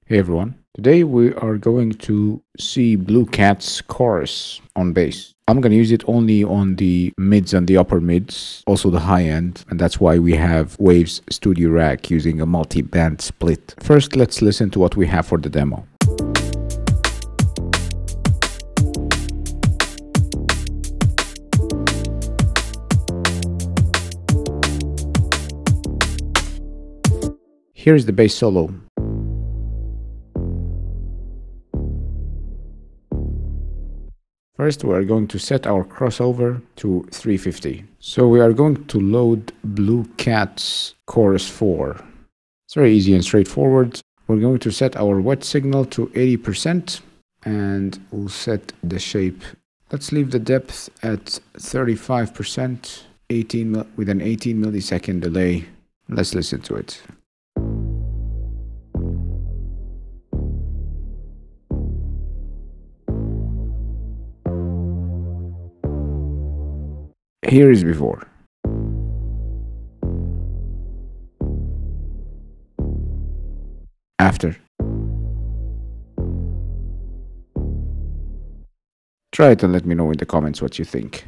Hey everyone, today we are going to see Blue Cat's chorus on bass. I'm going to use it only on the mids and the upper mids, also the high end, and that's why we have Waves Studio Rack using a multi-band split. First, let's listen to what we have for the demo. Here is the bass solo. First, we are going to set our crossover to 350. So we are going to load Blue Cat's chorus 4. It's very easy and straightforward. We're going to set our wet signal to 80% and we'll set the shape. Let's leave the depth at 35%, with an 18 millisecond delay. Let's listen to it. Here is before. After. Try it and let me know in the comments what you think.